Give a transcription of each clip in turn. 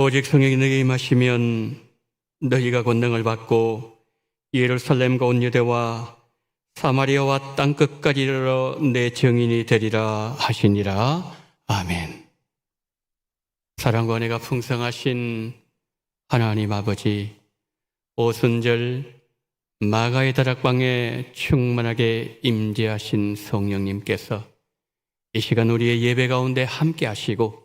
오직 성령이 너희에게 임하시면 너희가 권능을 받고 예루살렘과 온 유대와 사마리아와 땅끝까지 이르러 내 증인이 되리라 하시니라. 아멘. 사랑과 은혜가 풍성하신 하나님 아버지, 오순절 마가의 다락방에 충만하게 임재하신 성령님께서 이 시간 우리의 예배 가운데 함께 하시고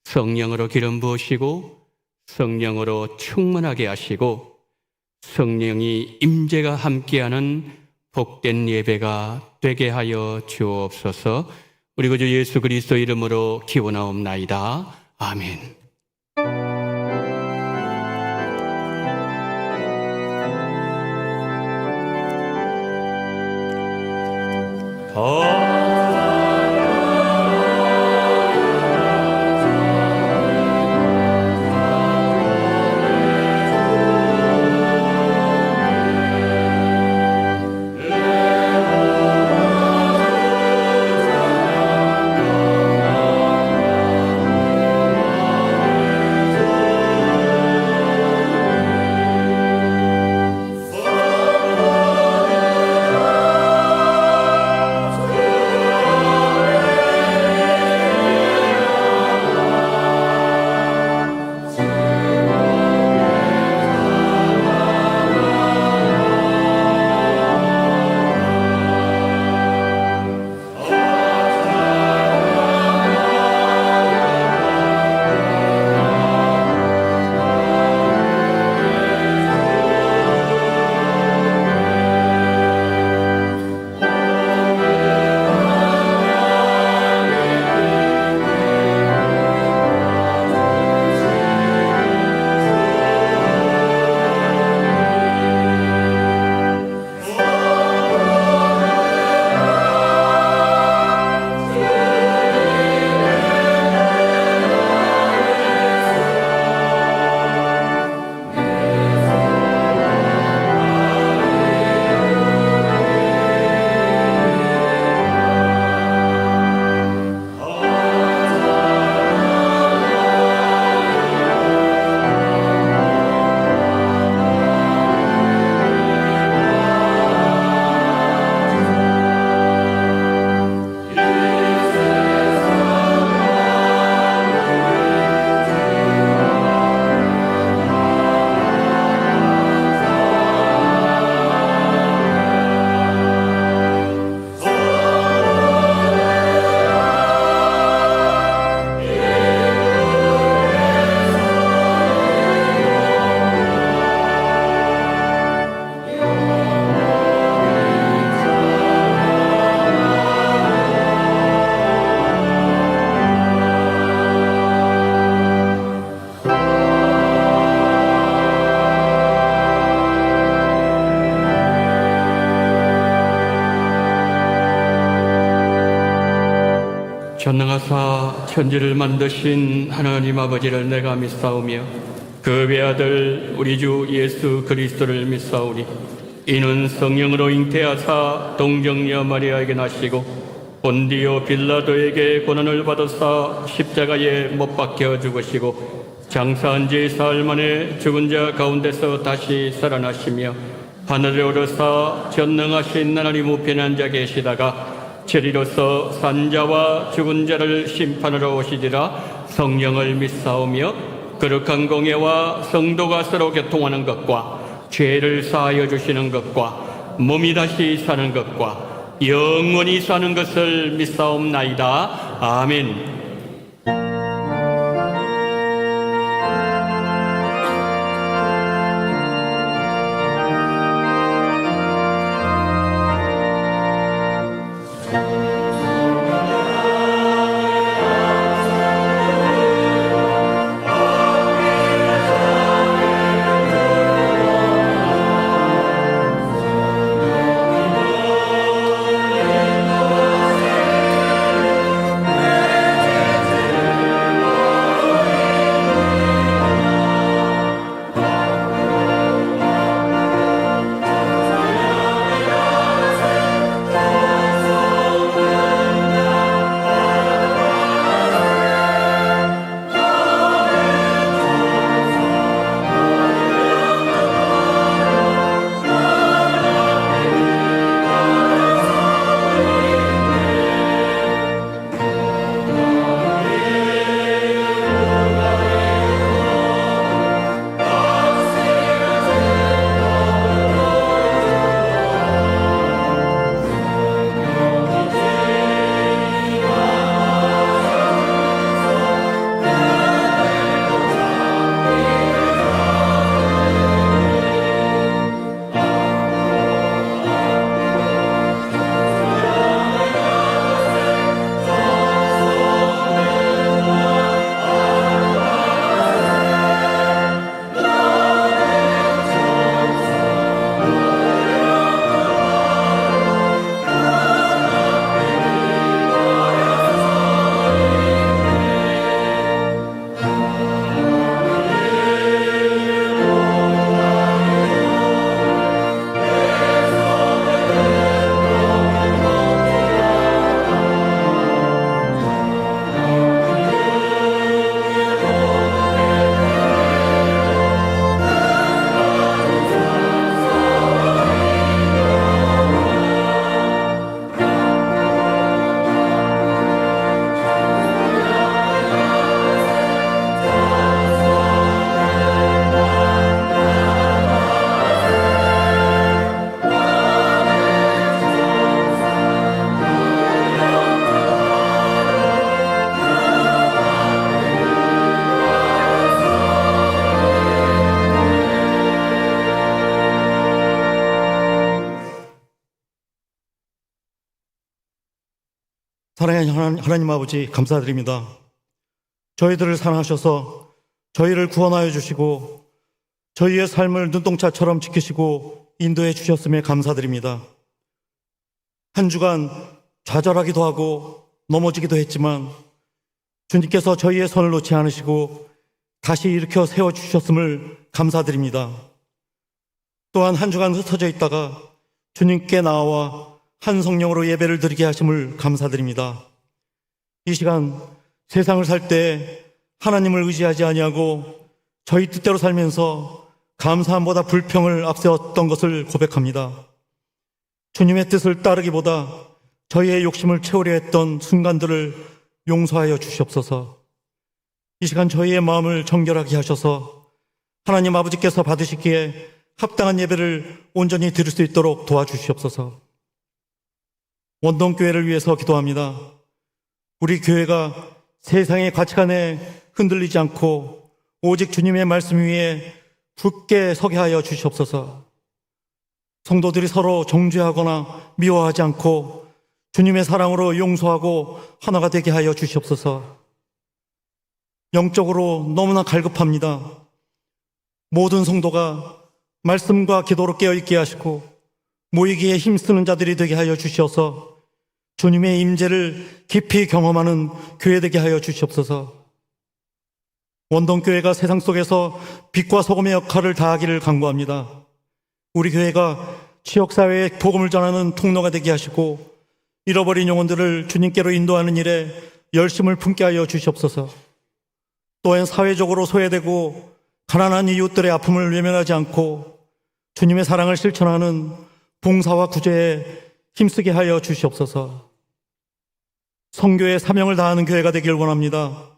성령으로 기름 부으시고 성령으로 충만하게 하시고 성령이 임재가 함께하는 복된 예배가 되게 하여 주옵소서. 우리 구주 예수 그리스도 이름으로 기원하옵나이다. 아멘. 전능하사 천지를 만드신 하나님 아버지를 내가 믿사오며 그 외아들 우리 주 예수 그리스도를 믿사오니 이는 성령으로 잉태하사 동정녀 마리아에게 나시고 본디오 빌라도에게 고난을 받으사 십자가에 못 박혀 죽으시고 장사한 지 사흘 만에 죽은 자 가운데서 다시 살아나시며 하늘에 오르사 전능하신 하나님 우편에 앉아 계시다가 저리로서 산자와 죽은 자를 심판하러 오시리라. 성령을 믿사오며 거룩한 공예와 성도가 서로 교통하는 것과 죄를 사하여 주시는 것과 몸이 다시 사는 것과 영원히 사는 것을 믿사옵나이다. 아멘. 사랑하는 하나님 아버지, 감사드립니다. 저희들을 사랑하셔서 저희를 구원하여 주시고 저희의 삶을 눈동자처럼 지키시고 인도해 주셨음에 감사드립니다. 한 주간 좌절하기도 하고 넘어지기도 했지만 주님께서 저희의 손을 놓지 않으시고 다시 일으켜 세워주셨음을 감사드립니다. 또한 한 주간 흩어져 있다가 주님께 나와 한 성령으로 예배를 드리게 하심을 감사드립니다. 이 시간 세상을 살 때 하나님을 의지하지 아니하고 저희 뜻대로 살면서 감사함보다 불평을 앞세웠던 것을 고백합니다. 주님의 뜻을 따르기보다 저희의 욕심을 채우려 했던 순간들을 용서하여 주시옵소서. 이 시간 저희의 마음을 정결하게 하셔서 하나님 아버지께서 받으시기에 합당한 예배를 온전히 드릴 수 있도록 도와주시옵소서. 원동교회를 위해서 기도합니다. 우리 교회가 세상의 가치관에 흔들리지 않고 오직 주님의 말씀 위에 굳게 서게 하여 주시옵소서. 성도들이 서로 정죄하거나 미워하지 않고 주님의 사랑으로 용서하고 하나가 되게 하여 주시옵소서. 영적으로 너무나 갈급합니다. 모든 성도가 말씀과 기도로 깨어있게 하시고 모이기에 힘쓰는 자들이 되게 하여 주시어서 주님의 임재를 깊이 경험하는 교회 되게 하여 주시옵소서. 원동교회가 세상 속에서 빛과 소금의 역할을 다하기를 간구합니다. 우리 교회가 지역사회에 복음을 전하는 통로가 되게 하시고 잃어버린 영혼들을 주님께로 인도하는 일에 열심을 품게 하여 주시옵소서. 또한 사회적으로 소외되고 가난한 이웃들의 아픔을 외면하지 않고 주님의 사랑을 실천하는 봉사와 구제에 힘쓰게 하여 주시옵소서. 선교의 사명을 다하는 교회가 되길 원합니다.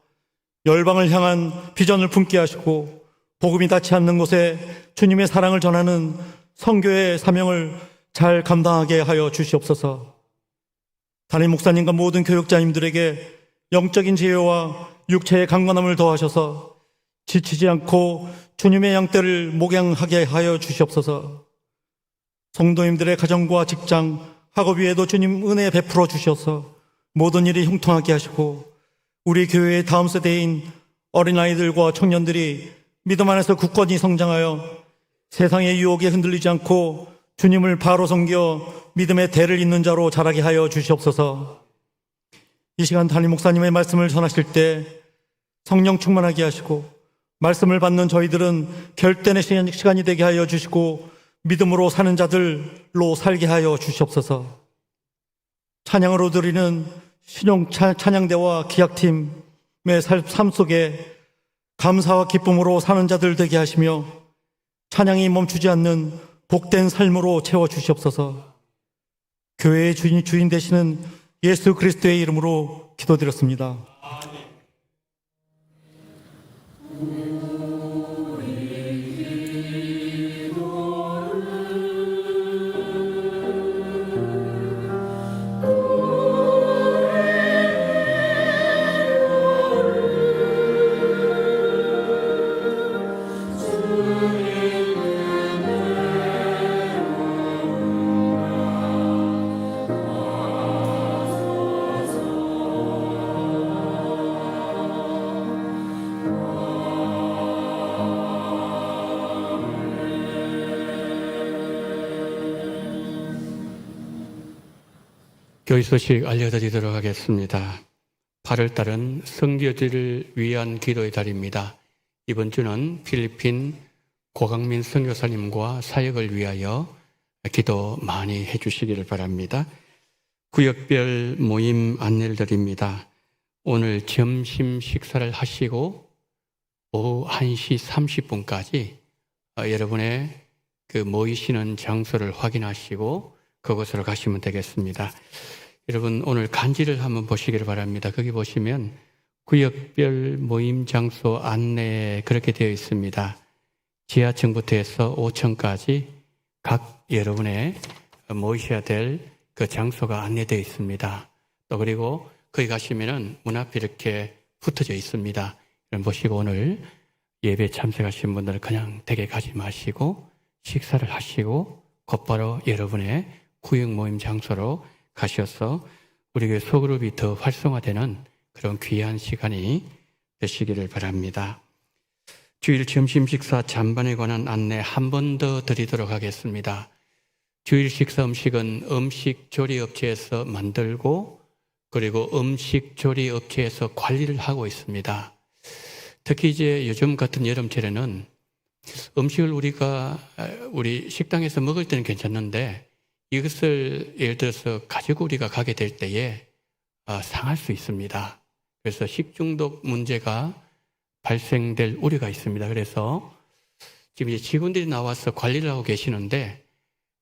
열방을 향한 비전을 품게 하시고 복음이 닿지 않는 곳에 주님의 사랑을 전하는 선교의 사명을 잘 감당하게 하여 주시옵소서. 담임 목사님과 모든 교육자님들에게 영적인 지혜와 육체의 강건함을 더하셔서 지치지 않고 주님의 양떼를 목양하게 하여 주시옵소서. 성도님들의 가정과 직장, 학업 위에도 주님 은혜 베풀어 주셔서 모든 일이 형통하게 하시고 우리 교회의 다음 세대인 어린아이들과 청년들이 믿음 안에서 굳건히 성장하여 세상의 유혹에 흔들리지 않고 주님을 바로 섬겨 믿음의 대를 잇는 자로 자라게 하여 주시옵소서. 이 시간 담임 목사님의 말씀을 전하실 때 성령 충만하게 하시고 말씀을 받는 저희들은 결단의 시간이 되게 하여 주시고 믿음으로 사는 자들로 살게 하여 주시옵소서. 찬양으로 드리는 신용 찬양대와 기악팀의 삶 속에 감사와 기쁨으로 사는 자들 되게 하시며 찬양이 멈추지 않는 복된 삶으로 채워주시옵소서. 교회의 주인 되시는 예수 그리스도의 이름으로 기도드렸습니다. 교회 소식 알려드리도록 하겠습니다. 8월달은 선교지를 위한 기도의 달입니다. 이번 주는 필리핀 고강민 선교사님과 사역을 위하여 기도 많이 해주시기를 바랍니다. 구역별 모임 안내를 드립니다. 오늘 점심 식사를 하시고 오후 1시 30분까지 여러분의 그 모이시는 장소를 확인하시고 그곳으로 가시면 되겠습니다. 여러분 오늘 간지를 한번 보시기를 바랍니다. 거기 보시면 구역별 모임 장소 안내 그렇게 되어 있습니다. 지하층부터 해서 5층까지 각 여러분의 모이셔야 될 그 장소가 안내되어 있습니다. 또 그리고 거기 가시면은 문 앞에 이렇게 붙어져 있습니다. 여러분 보시고 오늘 예배 참석하신 분들은 그냥 댁에 가지 마시고 식사를 하시고 곧바로 여러분의 구역 모임 장소로 가셔서 우리 교회 소그룹이 더 활성화되는 그런 귀한 시간이 되시기를 바랍니다. 주일 점심 식사 잔반에 관한 안내 한 번 더 드리도록 하겠습니다. 주일 식사 음식은 음식 조리 업체에서 만들고 그리고 음식 조리 업체에서 관리를 하고 있습니다. 특히 이제 요즘 같은 여름철에는 음식을 우리 식당에서 먹을 때는 괜찮는데 이것을 예를 들어서 가지고 우리가 가게 될 때에 상할 수 있습니다. 그래서 식중독 문제가 발생될 우려가 있습니다. 그래서 지금 이제 직원들이 나와서 관리를 하고 계시는데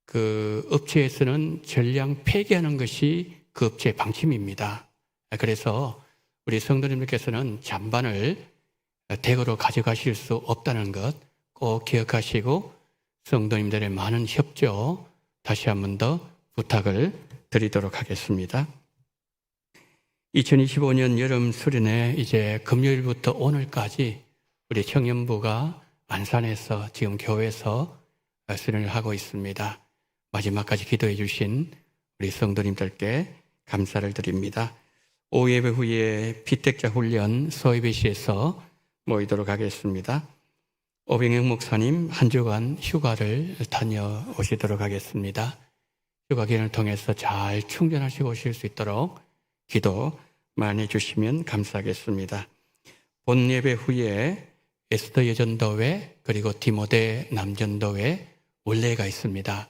그 업체에서는 전량 폐기하는 것이 그 업체의 방침입니다. 그래서 우리 성도님들께서는 잔반을 댁으로 가져가실 수 없다는 것 꼭 기억하시고 성도님들의 많은 협조 다시 한 번 더 부탁을 드리도록 하겠습니다. 2025년 여름 수련회 이제 금요일부터 오늘까지 우리 청년부가 안산에서 지금 교회에서 수련을 하고 있습니다. 마지막까지 기도해 주신 우리 성도님들께 감사를 드립니다. 오후 예배 후에 피택자 훈련 소예배시에서 모이도록 하겠습니다. 오병영 목사님 한 주간 휴가를 다녀오시도록 하겠습니다. 휴가 기간을 통해서 잘 충전하시고 오실 수 있도록 기도 많이 해주시면 감사하겠습니다. 본 예배 후에 에스더 여전도회 그리고 디모데 남전도회 원례가 있습니다.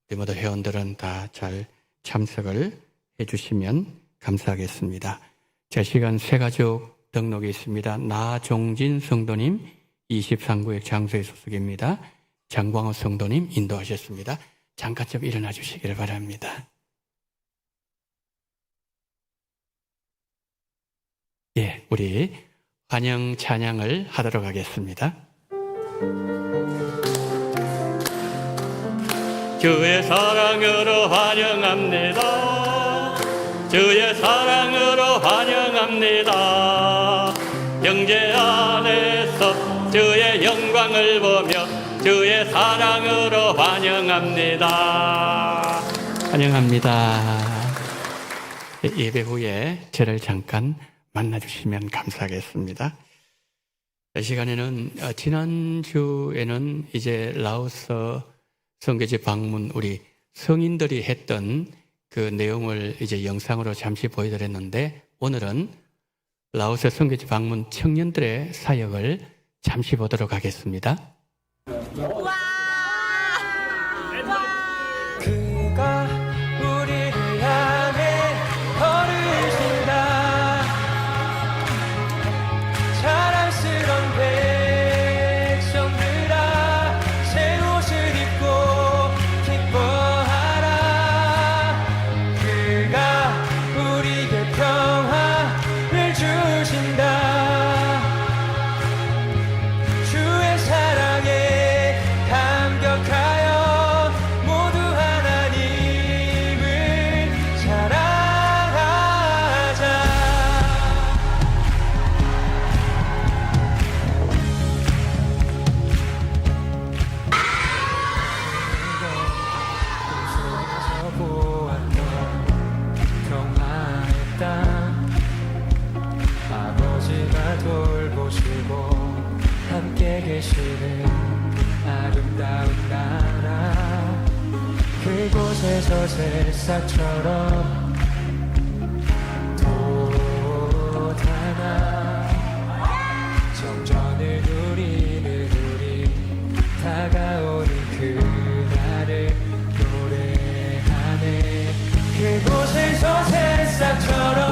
디모데 회원들은 다 잘 참석을 해주시면 감사하겠습니다. 제 시간 새가족 등록이 있습니다. 나종진 성도님 23구역 장소의 소속입니다. 장광호 성도님 인도하셨습니다. 잠깐 좀 일어나 주시기를 바랍니다. 예, 우리 환영 찬양을 하도록 하겠습니다. 주의 사랑으로 환영합니다. 주의 사랑으로 환영합니다. 영제 안에서 주의 영광을 보며 주의 사랑으로 환영합니다. 환영합니다. 예배 후에 저를 잠깐 만나주시면 감사하겠습니다. 이 시간에는 지난주에는 이제 라오스 선교지 방문 우리 성인들이 했던 그 내용을 이제 영상으로 잠시 보여드렸는데 오늘은 라오스 선교지 방문 청년들의 사역을 잠시 보도록 하겠습니다. 그가 우리를 향해 걸으신다. 자랑스런 백성들아 새 옷을 입고 기뻐하라. 그가 우리에게 평화를 주신다. 주의 사랑에 감격하여 모두 하나님을 사랑하자. 꿈속에서 보았던 평화의 땅 아버지가 돌보시고 함께 계시는 아름다운 나라. 그곳에서 새싹처럼 돋아나 정전을 누리는 우리 다가오는 그날을 노래하네. 그곳에서 새싹처럼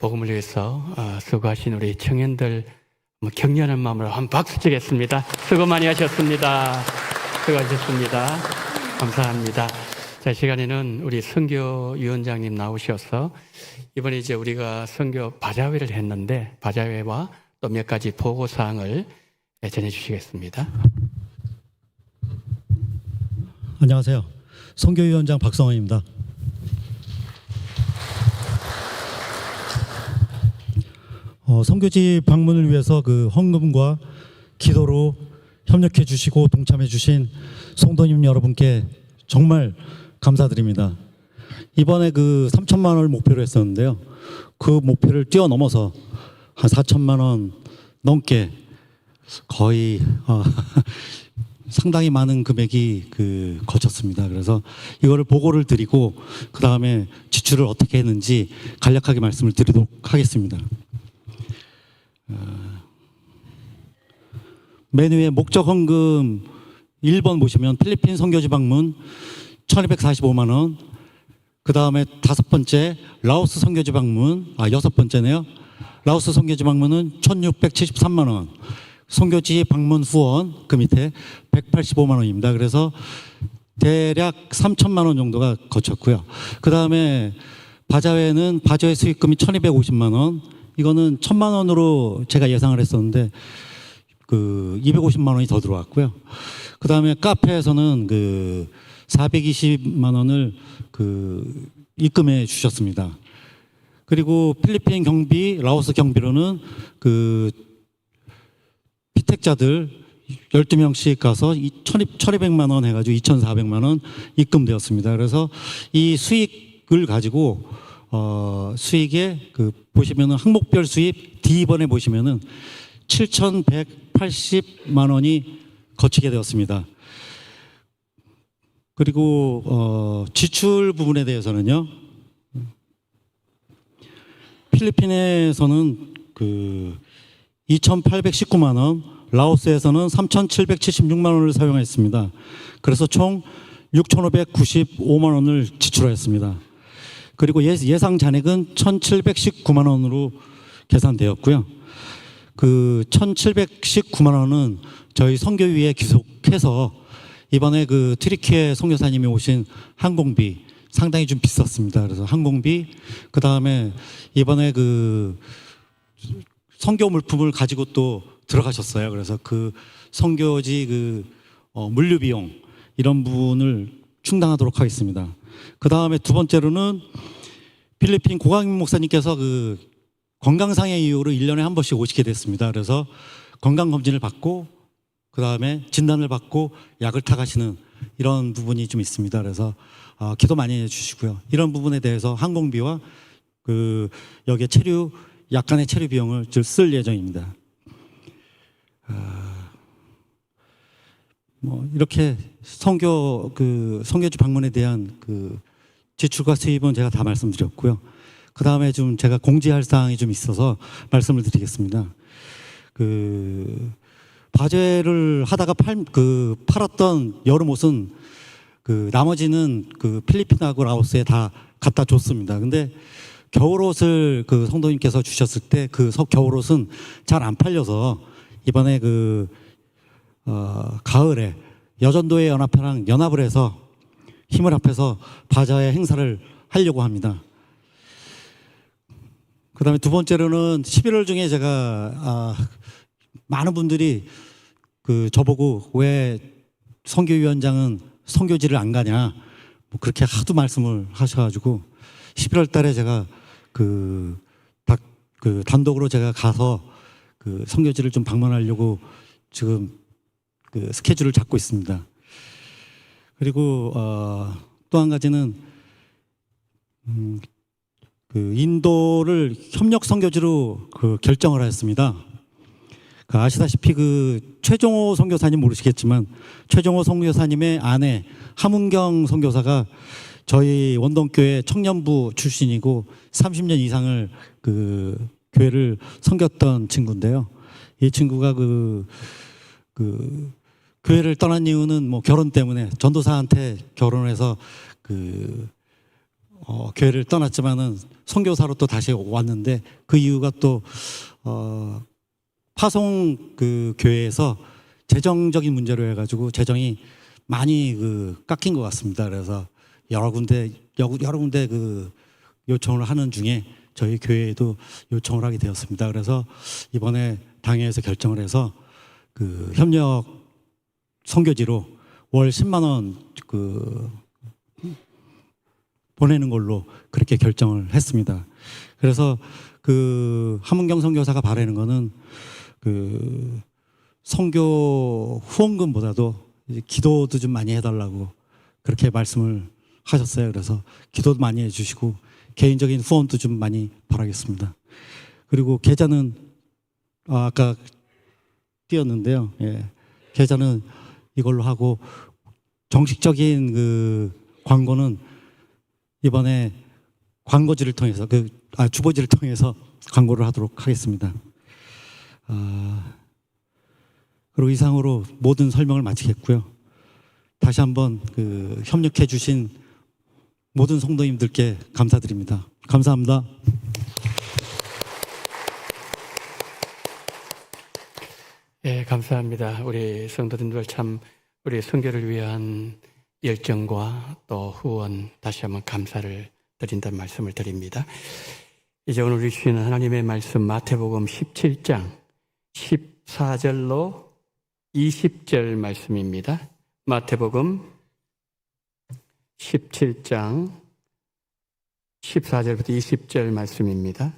복음을 위해서 수고하신 우리 청년들 격려하는 마음으로 한 박수 치겠습니다. 수고 많이 하셨습니다. 수고하셨습니다. 감사합니다. 자, 이 시간에는 우리 선교위원장님 나오셔서 이번에 이제 우리가 선교 바자회를 했는데 바자회와 또 몇 가지 보고사항을 전해주시겠습니다. 안녕하세요. 선교위원장 박성원입니다. 선교지 방문을 위해서 그 헌금과 기도로 협력해 주시고 동참해 주신 성도님 여러분께 정말 감사드립니다. 이번에 그 3천만 원을 목표로 했었는데요. 그 목표를 뛰어넘어서 한 4천만 원 넘게 거의 상당히 많은 금액이 거쳤습니다. 그래서 이거를 보고를 드리고 그 다음에 지출을 어떻게 했는지 간략하게 말씀을 드리도록 하겠습니다. 메뉴에 목적 헌금 1번 보시면 필리핀 선교지 방문 1245만 원, 그 다음에 5번째 라오스 선교지 방문, 6번째네요. 라오스 선교지 방문은 1673만 원, 선교지 방문 후원 그 밑에 185만 원입니다. 그래서 대략 3천만 원 정도가 거쳤고요. 그 다음에 바자회는 바자회 수익금이 1250만 원, 이거는 1000만 원으로 제가 예상을 했었는데 250만 원이 더 들어왔고요. 그 다음에 카페에서는 420만 원을 입금해 주셨습니다. 그리고 필리핀 경비, 라오스 경비로는 피택자들 12명씩 가서 1200만 원 해가지고 2400만 원 입금되었습니다. 그래서 이 수익을 가지고 수익에 보시면은 항목별 수입 D번에 보시면은 7,180만 원이 거치게 되었습니다. 그리고 지출 부분에 대해서는요. 필리핀에서는 2,819만 원, 라오스에서는 3,776만 원을 사용했습니다. 그래서 총 6,595만 원을 지출하였습니다. 그리고 예상 잔액은 1,719만 원으로 계산되었고요. 1,719만 원은 저희 선교위에 기속해서 이번에 트리키에 선교사님이 오신 항공비 상당히 좀 비쌌습니다. 그래서 항공비, 그 다음에 이번에 선교 물품을 가지고 또 들어가셨어요. 그래서 선교지 물류 비용 이런 부분을 충당하도록 하겠습니다. 그 다음에 두 번째로는 필리핀 고강민 목사님께서 건강상의 이유로 1년에 한 번씩 오시게 됐습니다. 그래서 건강검진을 받고 그 다음에 진단을 받고 약을 타가시는 이런 부분이 좀 있습니다. 그래서 기도 많이 해주시고요. 이런 부분에 대해서 항공비와 여기에 약간의 체류 비용을 쓸 예정입니다. 이렇게 선교지 방문에 대한 지출과 수입은 제가 다 말씀드렸고요. 그 다음에 좀 제가 공지할 사항이 좀 있어서 말씀을 드리겠습니다. 바제를 하다가 팔았던 여름 옷은 나머지는 필리핀하고 라오스에 다 갖다 줬습니다. 근데 겨울옷을 성도님께서 주셨을 때 겨울옷은 잘 안 팔려서 이번에 가을에 여전도회 연합회랑 연합을 해서 힘을 합해서 바자회 행사를 하려고 합니다. 그 다음에 두 번째로는 11월 중에 제가 많은 분들이 저보고 왜 선교위원장은 선교지를 안 가냐 그렇게 하도 말씀을 하셔가지고 11월 달에 제가 단독으로 제가 가서 선교지를 좀 방문하려고 지금 스케줄을 잡고 있습니다. 그리고 또 한 가지는 인도를 협력 선교지로 결정을 하였습니다. 아시다시피 최종호 선교사님 모르시겠지만 최종호 선교사님의 아내 함은경 선교사가 저희 원동교회 청년부 출신이고 30년 이상을 교회를 섬겼던 친구인데요. 이 친구가 교회를 떠난 이유는 결혼 때문에 전도사한테 결혼을 해서 교회를 떠났지만은 선교사로 또 다시 왔는데 그 이유가 또 파송 그 교회에서 재정적인 문제로 해가지고 재정이 많이 깎인 것 같습니다. 그래서 여러 군데 그 요청을 하는 중에 저희 교회에도 요청을 하게 되었습니다. 그래서 이번에 당회에서 결정을 해서 그 협력 선교지로 월 10만 원 보내는 걸로 그렇게 결정을 했습니다. 그래서 그 함은경 선교사가 바라는 거는 그 선교 후원금보다도 기도도 좀 많이 해달라고 그렇게 말씀을 하셨어요. 그래서 기도도 많이 해주시고 개인적인 후원도 좀 많이 바라겠습니다. 그리고 계좌는 아까 띄었는데요. 예. 계좌는 이걸로 하고 정식적인 그 광고는 이번에 광고지를 통해서 주보지를 통해서 광고를 하도록 하겠습니다. 그리고 이상으로 모든 설명을 마치겠고요. 다시 한번 협력해 주신 모든 성도님들께 감사드립니다. 감사합니다. 예, 감사합니다. 우리 성도님들 참 우리 선교를 위한 열정과 또 후원 다시 한번 감사를 드린다는 말씀을 드립니다. 이제 오늘 우리 주시는 하나님의 말씀 마태복음 17장 14절로 20절 말씀입니다. 마태복음 17장 14절부터 20절 말씀입니다.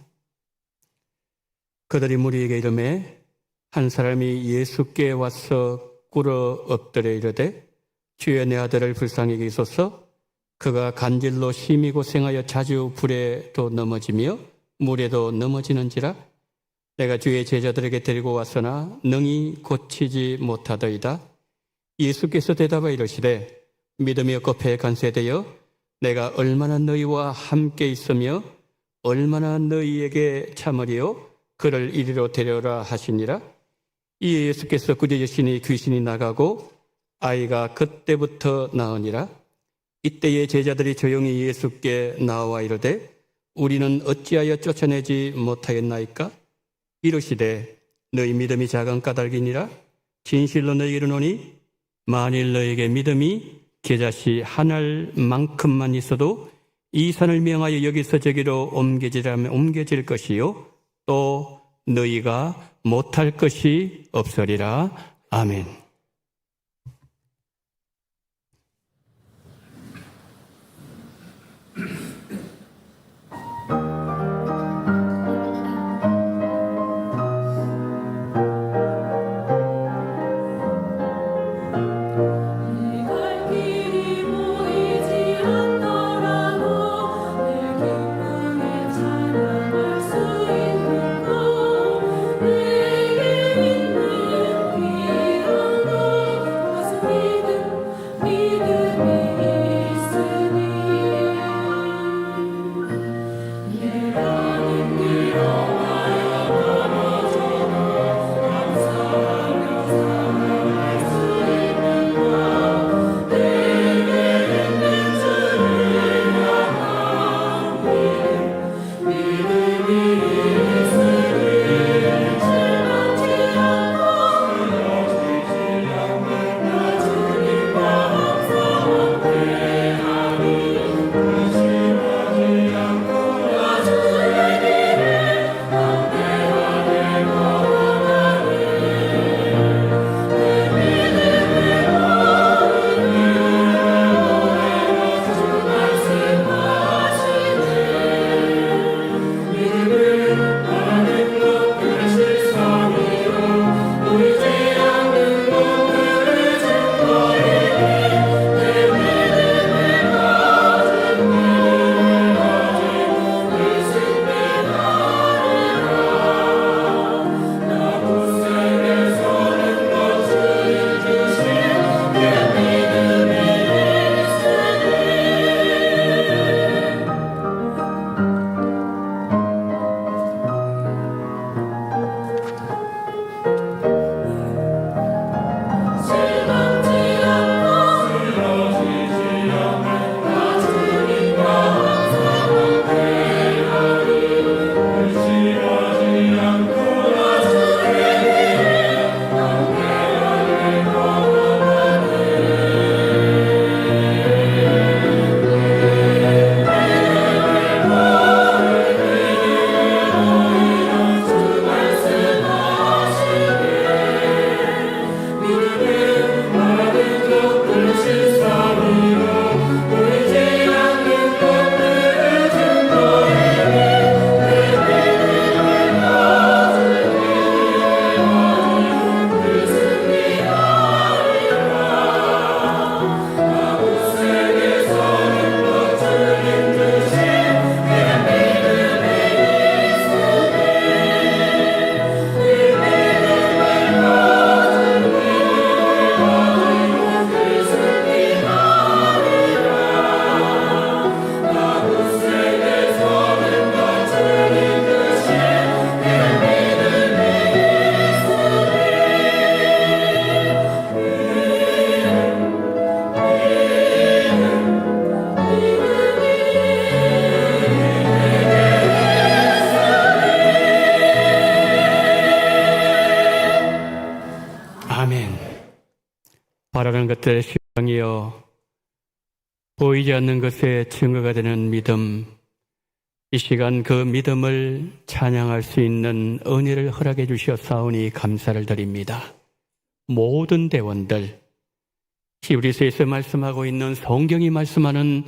그들이 무리에게 이르매 한 사람이 예수께 와서 꿇어 엎드려 이르되 주여 내 아들을 불쌍히 여기소서 그가 간질로 심히 고생하여 자주 불에도 넘어지며 물에도 넘어지는지라 내가 주의 제자들에게 데리고 왔으나 능히 고치지 못하더이다. 예수께서 대답하여 이르시되 믿음이 없고 패역한 세대여 내가 얼마나 너희와 함께 있으며 얼마나 너희에게 참으리요 그를 이리로 데려오라 하시니라. 이에 예수께서 꾸짖으시니 귀신이 나가고 아이가 그때부터 나으니라. 이때에 제자들이 조용히 예수께 나와 이르되 우리는 어찌하여 쫓아내지 못하였나이까? 이르시되 너희 믿음이 작은 까닭이니라. 진실로 너희에게 이르노니 만일 너희에게 믿음이 겨자씨 한 알만큼만 있어도 이 산을 명하여 여기서 저기로 옮겨지라면 옮겨질 것이요 또 너희가 못할 것이 없으리라. 아멘. 갈 길이 보이지 않더라도 내 기쁨에 찬양할 수 있는 것 내게 있는 귀한 것 그것은 믿음이 있으니 내 가는 길 엄하여 넘어져도 감사하며 살아갈 수 있는 것 내게 있는 주를 향한 믿음이 있으니 실망치 않고 쓰러지지 않는 나 주님과 항상 함께하니 의심하지 않고 나 주의 길을 담대하게 걸어가니 내 믿음을 보이니 주 말씀하시네 믿음은 많은 것들 실상이요 보이지 않는 것들을 증거이니 내 믿음을 가진 의심이 나 굳세게 서는 것 주님 주신 내 믿음이 있으니 보이는 것들의 실상이요 보이지 않는 것의 증거가 되는 믿음, 이 시간 그 믿음을 찬양할 수 있는 은혜를 허락해 주셨사오니 감사를 드립니다. 모든 대원들, 히브리서에서 말씀하고 있는 성경이 말씀하는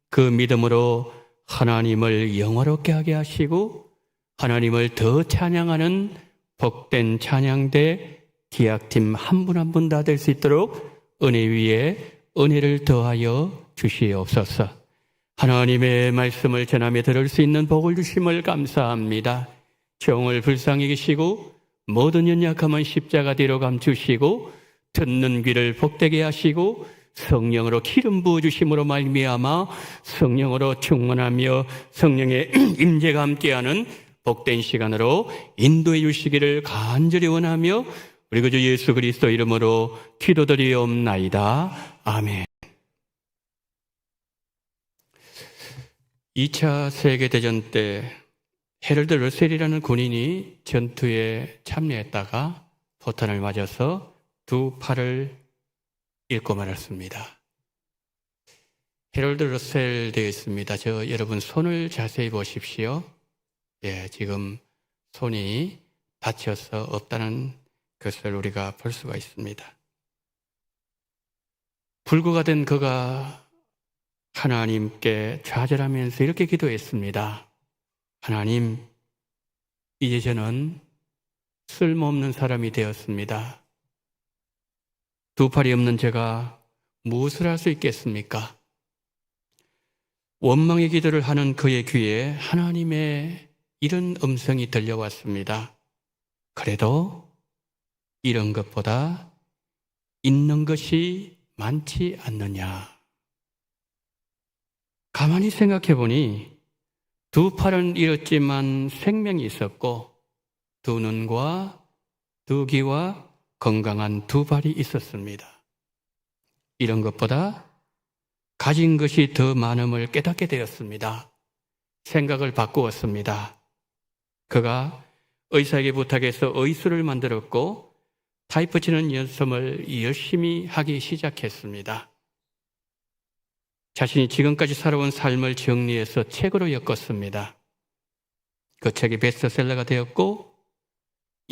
그 믿음으로 하나님을 영화롭게 하게 하시고 하나님을 더 찬양하는 복된 찬양대 기약팀 한 분 한 분 다 될 수 있도록 은혜 위에 은혜를 더하여 주시옵소서. 하나님의 말씀을 전하며 들을 수 있는 복을 주심을 감사합니다. 종을 불쌍히 계시고 모든 연약함은 십자가 뒤로 감추시고 듣는 귀를 복되게 하시고 성령으로 기름 부어주심으로 말미암아 성령으로 충만하며 성령의 임재가 함께하는 복된 시간으로 인도해 주시기를 간절히 원하며 우리 구주 예수 그리스도 이름으로 기도드리옵나이다. 아멘. 2차 세계대전 때 헤럴드 러셀이라는 군인이 전투에 참여했다가 포탄을 맞아서 두 팔을 잃고 말았습니다. 헤럴드 러셀 되어 있습니다. 여러분 손을 자세히 보십시오. 예, 지금 손이 다쳐서 없다는 것을 우리가 볼 수가 있습니다. 불구가 된 그가 하나님께 좌절하면서 이렇게 기도했습니다. 하나님, 이제 저는 쓸모없는 사람이 되었습니다. 두 팔이 없는 제가 무엇을 할 수 있겠습니까? 원망의 기도를 하는 그의 귀에 하나님의 이런 음성이 들려왔습니다. 그래도 이런 것보다 있는 것이 많지 않느냐. 가만히 생각해 보니 두 팔은 잃었지만 생명이 있었고 두 눈과 두 귀와 건강한 두 발이 있었습니다. 이런 것보다 가진 것이 더 많음을 깨닫게 되었습니다. 생각을 바꾸었습니다. 그가 의사에게 부탁해서 의수를 만들었고 타이프 치는 연습을 열심히 하기 시작했습니다. 자신이 지금까지 살아온 삶을 정리해서 책으로 엮었습니다. 그 책이 베스트셀러가 되었고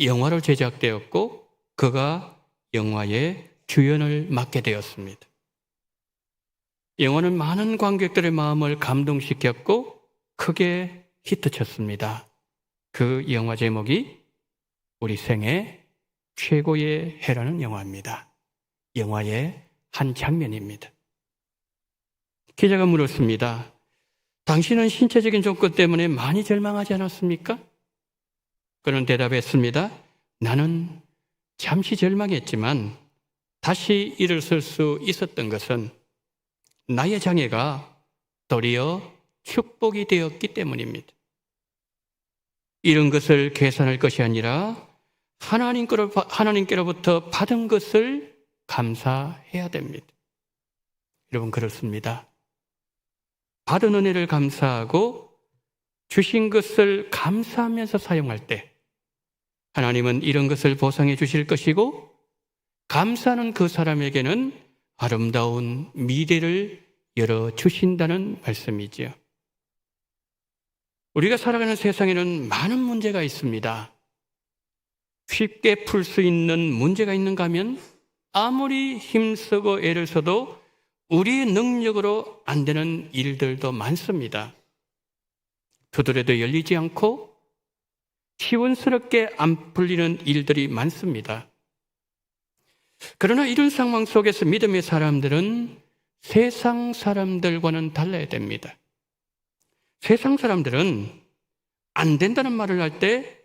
영화로 제작되었고 그가 영화의 주연을 맡게 되었습니다. 영화는 많은 관객들의 마음을 감동시켰고 크게 히트쳤습니다. 그 영화 제목이 우리 생애 최고의 해라는 영화입니다. 영화의 한 장면입니다. 기자가 물었습니다. 당신은 신체적인 조건 때문에 많이 절망하지 않았습니까? 그는 대답했습니다. 나는 잠시 절망했지만 다시 일어설 수 있었던 것은 나의 장애가 도리어 축복이 되었기 때문입니다. 이런 것을 계산할 것이 아니라 하나님께로부터 받은 것을 감사해야 됩니다. 여러분 그렇습니다. 받은 은혜를 감사하고 주신 것을 감사하면서 사용할 때 하나님은 이런 것을 보상해 주실 것이고 감사하는 그 사람에게는 아름다운 미래를 열어주신다는 말씀이지요. 우리가 살아가는 세상에는 많은 문제가 있습니다. 쉽게 풀 수 있는 문제가 있는가 하면 아무리 힘쓰고 애를 써도 우리의 능력으로 안 되는 일들도 많습니다. 두드려도 열리지 않고 시원스럽게 안 풀리는 일들이 많습니다. 그러나 이런 상황 속에서 믿음의 사람들은 세상 사람들과는 달라야 됩니다. 세상 사람들은 안 된다는 말을 할 때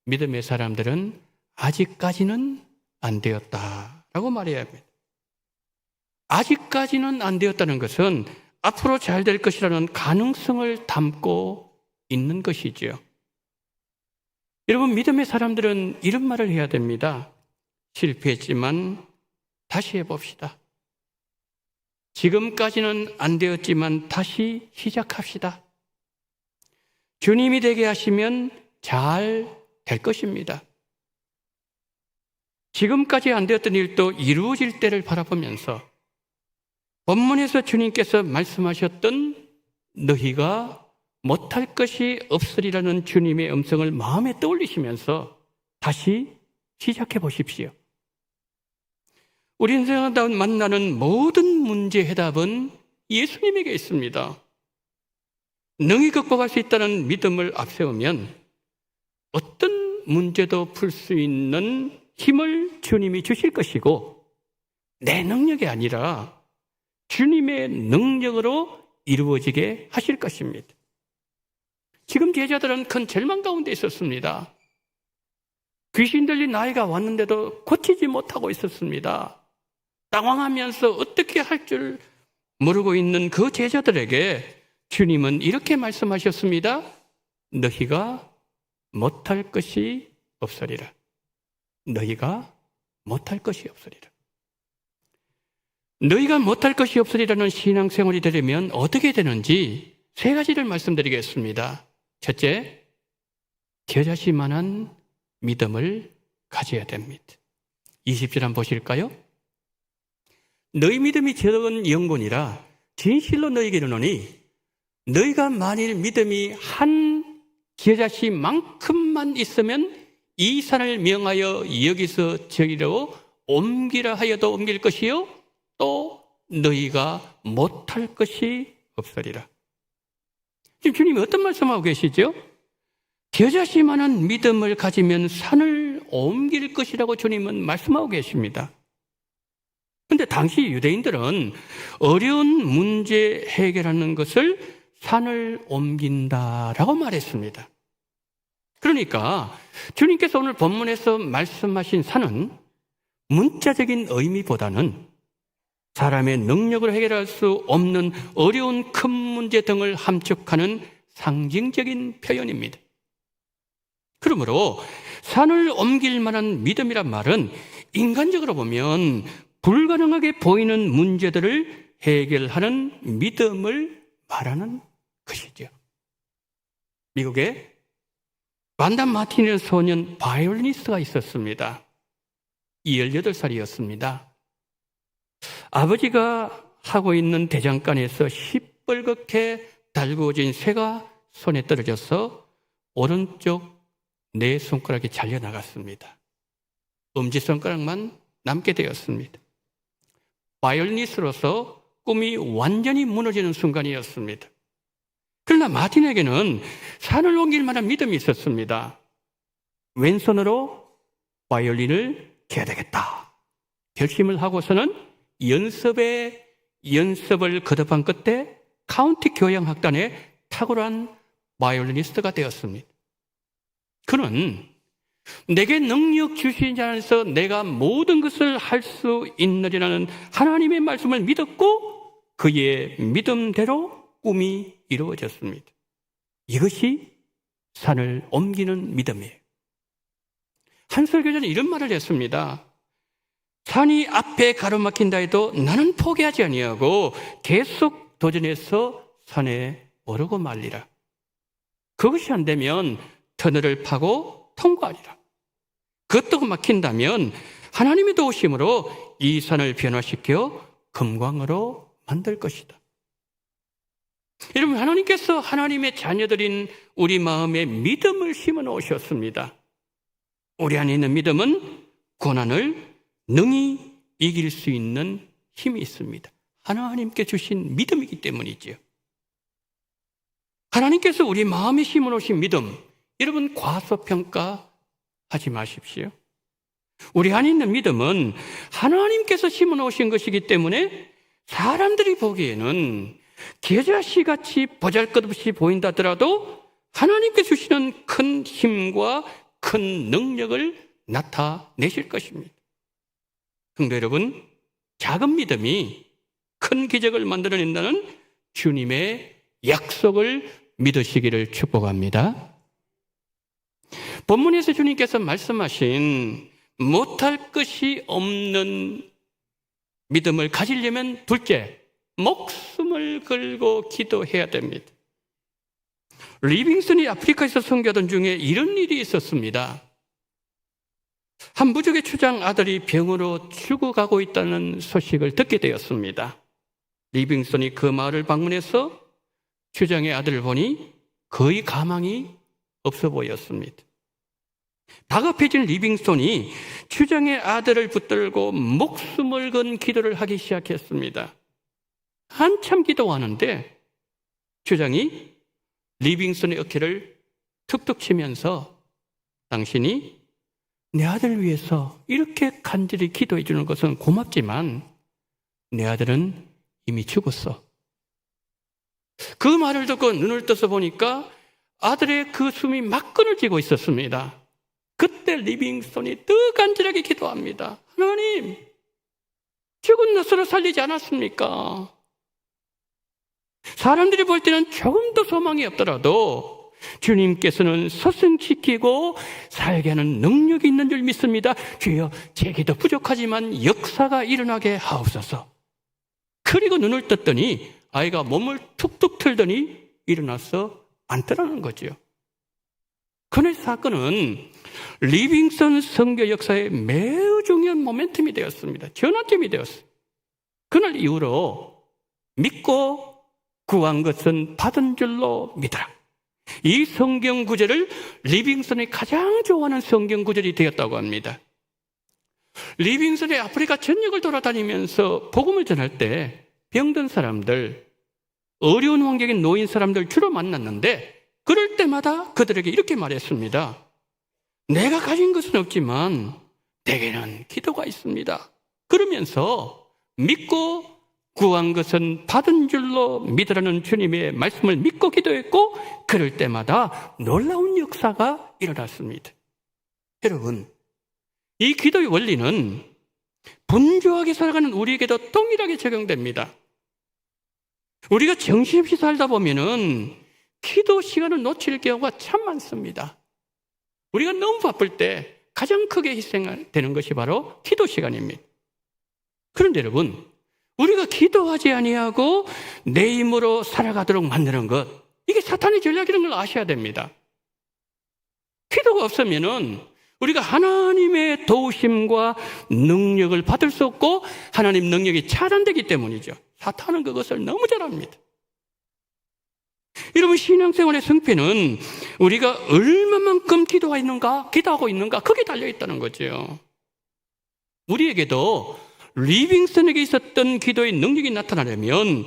믿음의 사람들은 아직까지는 안 되었다라고 말해야 합니다. 아직까지는 안 되었다는 것은 앞으로 잘 될 것이라는 가능성을 담고 있는 것이지요. 여러분 믿음의 사람들은 이런 말을 해야 됩니다. 실패했지만 다시 해봅시다. 지금까지는 안 되었지만 다시 시작합시다. 주님이 되게 하시면 잘 될 것입니다. 지금까지 안 되었던 일도 이루어질 때를 바라보면서 본문에서 주님께서 말씀하셨던 너희가 못할 것이 없으리라는 주님의 음성을 마음에 떠올리시면서 다시 시작해 보십시오. 우리 인생에 만나는 모든 문제 해답은 예수님에게 있습니다. 능히 극복할 수 있다는 믿음을 앞세우면 어떤 문제도 풀 수 있는 힘을 주님이 주실 것이고, 내 능력이 아니라 주님의 능력으로 이루어지게 하실 것입니다. 지금 제자들은 큰 절망 가운데 있었습니다. 귀신 들린 나이가 왔는데도 고치지 못하고 있었습니다. 당황하면서 어떻게 할 줄 모르고 있는 그 제자들에게 주님은 이렇게 말씀하셨습니다. 너희가 못할 것이 없으리라. 너희가 못할 것이 없으리라. 너희가 못할 것이 없으리라는 신앙생활이 되려면 어떻게 되는지 세 가지를 말씀드리겠습니다. 첫째, 겨자씨만한 믿음을 가져야 됩니다. 20절 한번 보실까요? 너희 믿음이 적은 영혼이라 진실로 너희에게 이르노니 너희가 만일 믿음이 한 겨자씨만큼만 있으면 이 산을 명하여 여기서 저기로 옮기라 하여도 옮길 것이요 또 너희가 못할 것이 없으리라. 지금 주님이 어떤 말씀하고 계시죠? 겨자씨만한 믿음을 가지면 산을 옮길 것이라고 주님은 말씀하고 계십니다. 그런데 당시 유대인들은 어려운 문제 해결하는 것을 산을 옮긴다라고 말했습니다. 그러니까 주님께서 오늘 본문에서 말씀하신 산은 문자적인 의미보다는 사람의 능력으로 해결할 수 없는 어려운 큰 문제 등을 함축하는 상징적인 표현입니다. 그러므로 산을 옮길 만한 믿음이란 말은 인간적으로 보면 불가능하게 보이는 문제들을 해결하는 믿음을 말하는 것이죠. 미국에 반담 마틴이라는 소년 바이올리니스트가 있었습니다. 18살이었습니다. 아버지가 하고 있는 대장간에서 시뻘겋게 달구어진 새가 손에 떨어져서 오른쪽 네 손가락이 잘려나갔습니다. 엄지손가락만 남게 되었습니다. 바이올리니스트로서 꿈이 완전히 무너지는 순간이었습니다. 그러나 마틴에게는 산을 옮길 만한 믿음이 있었습니다. 왼손으로 바이올린을 쳐야 되겠다 결심을 하고서는 연습을 거듭한 끝에 카운티 교향악단의 탁월한 바이올리니스트가 되었습니다. 그는 내게 능력 주신 자 안에서 내가 모든 것을 할 수 있느니라는 하나님의 말씀을 믿었고 그의 믿음대로 꿈이 이루어졌습니다. 이것이 산을 옮기는 믿음이에요. 한 설교자는 이런 말을 했습니다. 산이 앞에 가로막힌다 해도 나는 포기하지 아니하고 계속 도전해서 산에 오르고 말리라. 그것이 안 되면 터널을 파고 통과하리라. 그것도 막힌다면 하나님의 도우심으로 이 산을 변화시켜 금광으로 만들 것이다. 여러분, 하나님께서 하나님의 자녀들인 우리 마음에 믿음을 심어 놓으셨습니다. 우리 안에 있는 믿음은 고난을 능히 이길 수 있는 힘이 있습니다. 하나님께 주신 믿음이기 때문이죠. 하나님께서 우리 마음에 심어 놓으신 믿음, 여러분 과소평가하지 마십시오. 우리 안에 있는 믿음은 하나님께서 심어 놓으신 것이기 때문에 사람들이 보기에는 겨자씨같이 보잘것없이 보인다 하더라도 하나님께 주시는 큰 힘과 큰 능력을 나타내실 것입니다. 성도 여러분, 작은 믿음이 큰 기적을 만들어낸다는 주님의 약속을 믿으시기를 축복합니다. 본문에서 주님께서 말씀하신 못할 것이 없는 믿음을 가지려면 둘째, 목숨을 걸고 기도해야 됩니다. 리빙슨이 아프리카에서 선교하던 중에 이런 일이 있었습니다. 한 부족의 추장 아들이 병으로 죽어가고 있다는 소식을 듣게 되었습니다. 리빙스턴이 그 마을을 방문해서 추장의 아들을 보니 거의 가망이 없어 보였습니다. 다급해진 리빙스턴이 추장의 아들을 붙들고 목숨을 건 기도를 하기 시작했습니다. 한참 기도하는데 추장이 리빙스턴의 어깨를 툭툭 치면서 당신이 내 아들을 위해서 이렇게 간절히 기도해 주는 것은 고맙지만 내 아들은 이미 죽었어. 그 말을 듣고 눈을 떠서 보니까 아들의 그 숨이 막 끊어지고 있었습니다. 그때 리빙스턴이 더 간절하게 기도합니다. 하나님, 죽은 나사로 살리지 않았습니까? 사람들이 볼 때는 조금 더 소망이 없더라도 주님께서는 서생시키고 살게 하는 능력이 있는 줄 믿습니다. 주여, 제 기도 부족하지만 역사가 일어나게 하옵소서. 그리고 눈을 떴더니 아이가 몸을 툭툭 틀더니 일어나서 앉더라는 거죠. 그의 사건은 리빙스턴 선교 역사의 매우 중요한 모멘텀이 되었습니다. 전환점이 되었어요. 그날 이후로 믿고 구한 것은 받은 줄로 믿어라. 이 성경 구절을 리빙스턴이 가장 좋아하는 성경 구절이 되었다고 합니다. 리빙스턴이 아프리카 전역을 돌아다니면서 복음을 전할 때 병든 사람들, 어려운 환경에 놓인 사람들 주로 만났는데 그럴 때마다 그들에게 이렇게 말했습니다. 내가 가진 것은 없지만 내게는 기도가 있습니다. 그러면서 믿고 구한 것은 받은 줄로 믿으라는 주님의 말씀을 믿고 기도했고 그럴 때마다 놀라운 역사가 일어났습니다. 여러분, 이 기도의 원리는 분주하게 살아가는 우리에게도 동일하게 적용됩니다. 우리가 정신없이 살다 보면은 기도 시간을 놓칠 경우가 참 많습니다. 우리가 너무 바쁠 때 가장 크게 희생되는 것이 바로 기도 시간입니다. 그런데 여러분, 우리가 기도하지 아니하고 내 힘으로 살아가도록 만드는 것, 이게 사탄의 전략이라는 걸 아셔야 됩니다. 기도가 없으면은 우리가 하나님의 도우심과 능력을 받을 수 없고 하나님 능력이 차단되기 때문이죠. 사탄은 그것을 너무 잘 압니다. 여러분, 신앙생활의 승패는 우리가 얼마만큼 기도하고 있는가 거기에 달려있다는 거죠. 우리에게도 리빙스턴에게 있었던 기도의 능력이 나타나려면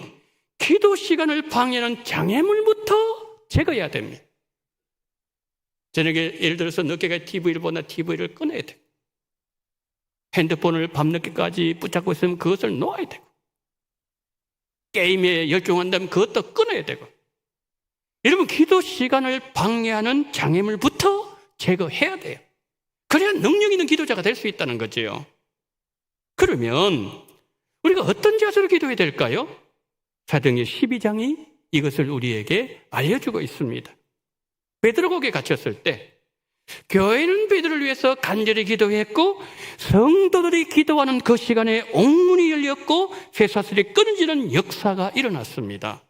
기도 시간을 방해하는 장애물부터 제거해야 됩니다. 저녁에 예를 들어서 늦게까지 TV를 보나 TV를 꺼내야 돼요. 핸드폰을 밤늦게까지 붙잡고 있으면 그것을 놓아야 되고, 게임에 열중한다면 그것도 끊어야 되고, 여러분, 기도 시간을 방해하는 장애물부터 제거해야 돼요. 그래야 능력 있는 기도자가 될 수 있다는 거죠. 그러면 우리가 어떤 자세로 기도해야 될까요? 사도행전 12장이 이것을 우리에게 알려주고 있습니다. 베드로고기에 갇혔을 때 교회는 베드로를 위해서 간절히 기도했고 성도들이 기도하는 그 시간에 옥문이 열렸고 쇠사슬이 끊어지는 역사가 일어났습니다.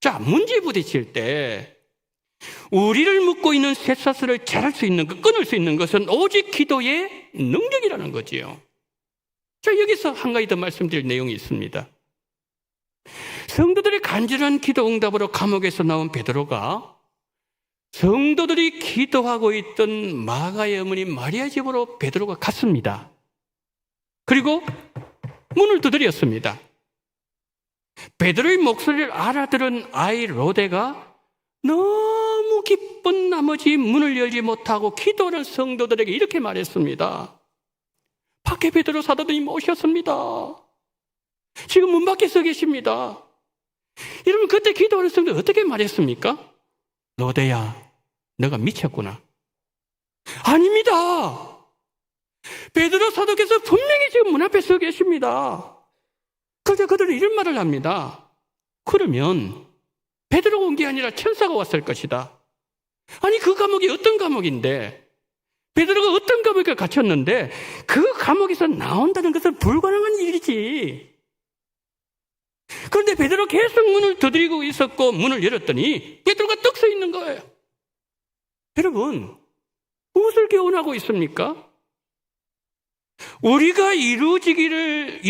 자, 문제 부딪힐 때 우리를 묶고 있는 쇠사슬을 자를 수 있는 것, 끊을 수 있는 것은 오직 기도의 능력이라는 거지요. 자, 여기서 한 가지 더 말씀드릴 내용이 있습니다. 성도들의 간절한 기도 응답으로 감옥에서 나온 베드로가 성도들이 기도하고 있던 마가의 어머니 마리아 집으로 베드로가 갔습니다. 그리고 문을 두드렸습니다. 베드로의 목소리를 알아들은 아이 로데가 너무 기쁜 나머지 문을 열지 못하고 기도하는 성도들에게 이렇게 말했습니다. 밖에 베드로 사도님이 오셨습니다. 지금 문 밖에 서 계십니다. 여러분, 그때 기도하는 성도 어떻게 말했습니까? 로데야, 너가 미쳤구나. 아닙니다. 베드로 사도께서 분명히 지금 문 앞에 서 계십니다. 그런데 그들은 이런 말을 합니다. 그러면 베드로가 온 게 아니라 천사가 왔을 것이다. 아니, 그 감옥이 어떤 감옥인데, 베드로가 어떤 감옥에 갇혔는데 그 감옥에서 나온다는 것은 불가능한 일이지. 그런데 베드로 계속 문을 두드리고 있었고 문을 열었더니 베드로가 떡 서 있는 거예요. 여러분, 무엇을 교훈하고 있습니까? 우리가 이루어지기를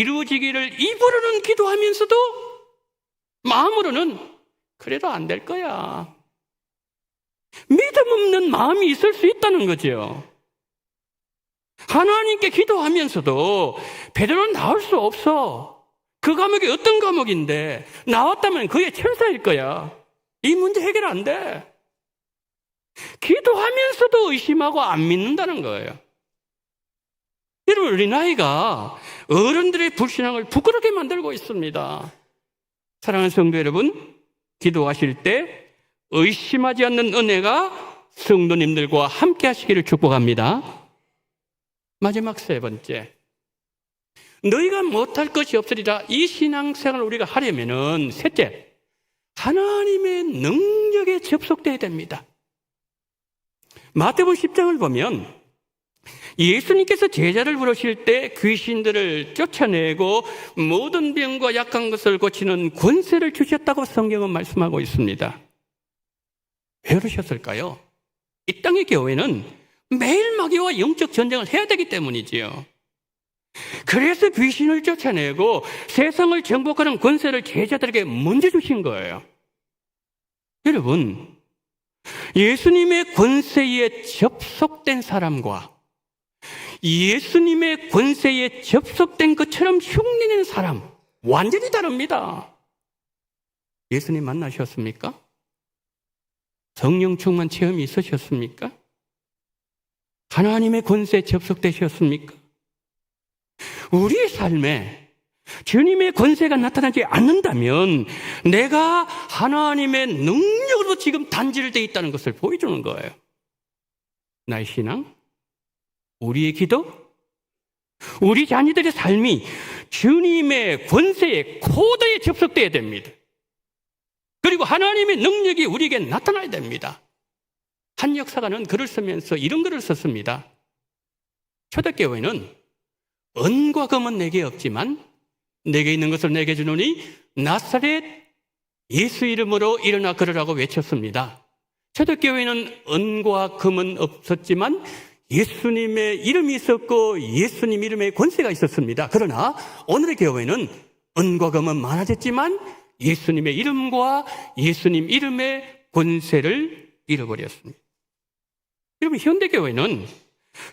입으로는 기도하면서도 마음으로는 그래도 안 될 거야. 믿음 없는 마음이 있을 수 있다는 거죠. 하나님께 기도하면서도 베드로는 나올 수 없어. 그 과목이 어떤 과목인데 나왔다면 그게 천사일 거야. 이 문제 해결 안 돼. 기도하면서도 의심하고 안 믿는다는 거예요. 여러분, 어린아이가 어른들의 불신앙을 부끄럽게 만들고 있습니다. 사랑하는 성도 여러분, 기도하실 때 의심하지 않는 은혜가 성도님들과 함께 하시기를 축복합니다. 마지막 세 번째, 너희가 못할 것이 없으리라. 이 신앙생활을 우리가 하려면은 셋째, 하나님의 능력에 접속돼야 됩니다. 마태복음 10장을 보면 예수님께서 제자를 부르실 때 귀신들을 쫓아내고 모든 병과 약한 것을 고치는 권세를 주셨다고 성경은 말씀하고 있습니다. 왜 그러셨을까요? 이 땅의 교회는 매일 마귀와 영적 전쟁을 해야 되기 때문이지요. 그래서 귀신을 쫓아내고 세상을 정복하는 권세를 제자들에게 먼저 주신 거예요. 여러분, 예수님의 권세에 접속된 사람과 예수님의 권세에 접속된 것처럼 흉내내는 사람 완전히 다릅니다. 예수님 만나셨습니까? 성령 충만 체험이 있으셨습니까? 하나님의 권세에 접속되셨습니까? 우리의 삶에 주님의 권세가 나타나지 않는다면 내가 하나님의 능력으로 지금 단절되어 있다는 것을 보여주는 거예요. 나의 신앙, 우리의 기도, 우리 자녀들의 삶이 주님의 권세의 코드에 접속되어야 됩니다. 그리고 하나님의 능력이 우리에게 나타나야 됩니다. 한 역사가는 글을 쓰면서 이런 글을 썼습니다. 초대교회는 은과 금은 내게 없지만 내게 있는 것을 내게 주노니 나사렛 예수 이름으로 일어나 걸으라고 외쳤습니다. 초대교회는 은과 금은 없었지만 예수님의 이름이 있었고 예수님 이름의 권세가 있었습니다. 그러나 오늘의 교회는 은과 금은 많아졌지만 예수님의 이름과 예수님 이름의 권세를 잃어버렸습니다. 여러분, 현대교회는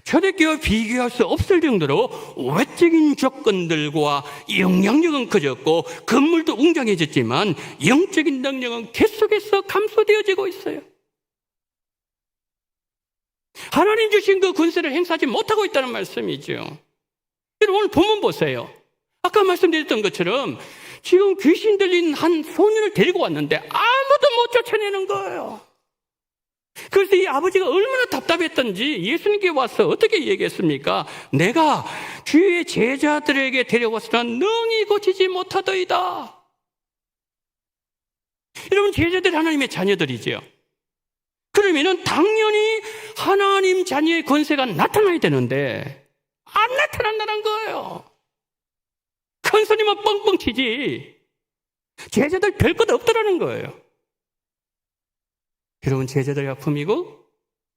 초대교회와 비교할 수 없을 정도로 외적인 조건들과 영향력은 커졌고 건물도 웅장해졌지만 영적인 능력은 계속해서 감소되어지고 있어요. 하나님 주신 그 권세를 행사하지 못하고 있다는 말씀이죠. 여러분, 오늘 본문 보세요. 아까 말씀드렸던 것처럼 지금 귀신 들린 한 소년을 데리고 왔는데 아무도 못 쫓아내는 거예요. 그래서 이 아버지가 얼마나 답답했던지 예수님께 와서 어떻게 얘기했습니까? 내가 주의 제자들에게 데려왔으나 능히 고치지 못하더이다. 여러분, 제자들 하나님의 자녀들이지요. 그러면은 당연히 하나님 자녀의 권세가 나타나야 되는데 안 나타난다는 거예요. 큰 소리만 뻥뻥 치지 제자들 별 것 없더라는 거예요. 여러분, 제자들의 아픔이고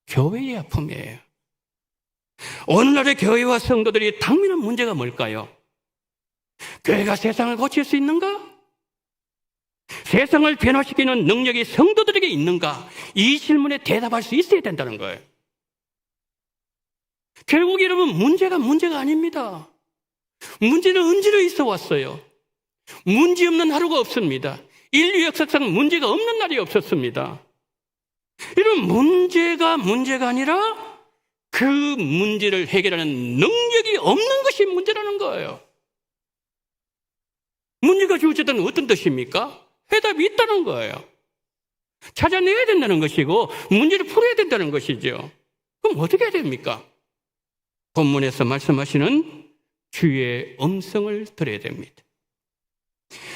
교회의 아픔이에요. 오늘날의 교회와 성도들이 당면한 문제가 뭘까요? 교회가 세상을 고칠 수 있는가? 세상을 변화시키는 능력이 성도들에게 있는가? 이 질문에 대답할 수 있어야 된다는 거예요. 결국 여러분, 문제가 아닙니다. 문제는 언제로 있어 왔어요. 문제 없는 하루가 없습니다. 인류 역사상 문제가 없는 날이 없었습니다. 이런 문제가 아니라 그 문제를 해결하는 능력이 없는 것이 문제라는 거예요. 문제가 주어졌다는 어떤 뜻입니까? 해답이 있다는 거예요. 찾아내야 된다는 것이고 문제를 풀어야 된다는 것이죠. 그럼 어떻게 해야 됩니까? 본문에서 말씀하시는 주의 음성을 들어야 됩니다.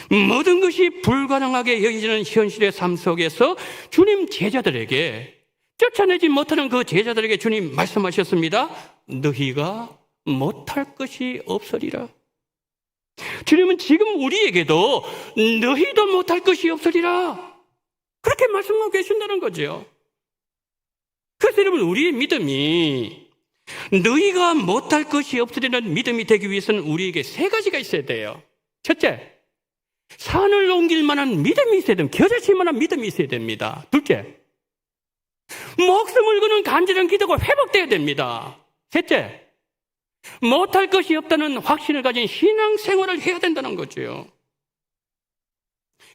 모든 것이 불가능하게 여겨지는 현실의 삶 속에서 주님 제자들에게, 쫓아내지 못하는 그 제자들에게 주님 말씀하셨습니다. 너희가 못할 것이 없으리라. 주님은 지금 우리에게도 너희도 못할 것이 없으리라 그렇게 말씀하고 계신다는 거죠. 그래서 여러분, 우리의 믿음이 너희가 못할 것이 없으리라는 믿음이 되기 위해서는 우리에게 세 가지가 있어야 돼요. 첫째, 산을 옮길 만한 믿음이 있어야 됩니다. 겨자칠 만한 믿음이 있어야 됩니다. 둘째, 목숨을 거는 간절한 기도가 회복돼야 됩니다. 셋째, 못할 것이 없다는 확신을 가진 신앙생활을 해야 된다는 거죠.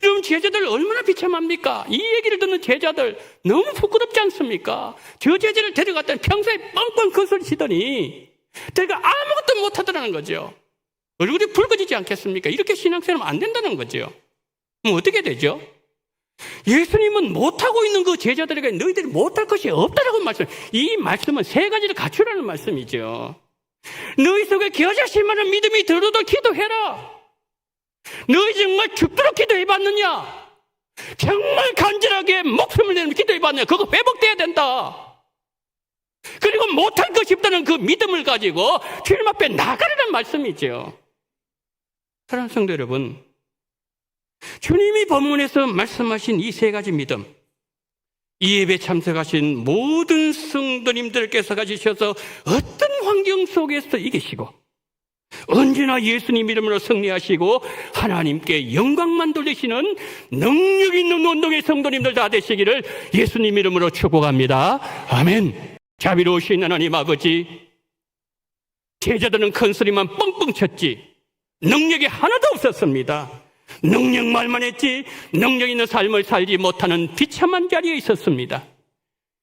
여러분, 제자들 얼마나 비참합니까? 이 얘기를 듣는 제자들 너무 부끄럽지 않습니까? 저 제자를 데려갔더니 평소에 뻥뻥 큰소리 치더니 제가 아무것도 못하더라는 거죠. 얼굴이 붉어지지 않겠습니까? 이렇게 신앙생활하면 안 된다는 거죠. 그럼 어떻게 되죠? 예수님은 못하고 있는 그 제자들에게 너희들이 못할 것이 없다라고 말씀. 이 말씀은 세 가지를 갖추라는 말씀이죠. 너희 속에 겨자씨 만한 믿음이 들어도 기도해라. 너희 정말 죽도록 기도해봤느냐? 정말 간절하게 목숨을 내는 기도해봤느냐? 그거 회복돼야 된다. 그리고 못할 것이 없다는 그 믿음을 가지고 주님 앞에 나가라는 말씀이죠. 사랑하는 성도 여러분, 주님이 본문에서 말씀하신 이 세 가지 믿음, 이 예배 참석하신 모든 성도님들께서 가지셔서 어떤 환경 속에서 이기시고 언제나 예수님 이름으로 승리하시고 하나님께 영광만 돌리시는 능력 있는 운동의 성도님들 다 되시기를 예수님 이름으로 축복합니다. 아멘. 자비로우신 하나님 아버지, 제자들은 큰 소리만 뻥뻥 쳤지 능력이 하나도 없었습니다. 능력 말만 했지 능력 있는 삶을 살지 못하는 비참한 자리에 있었습니다.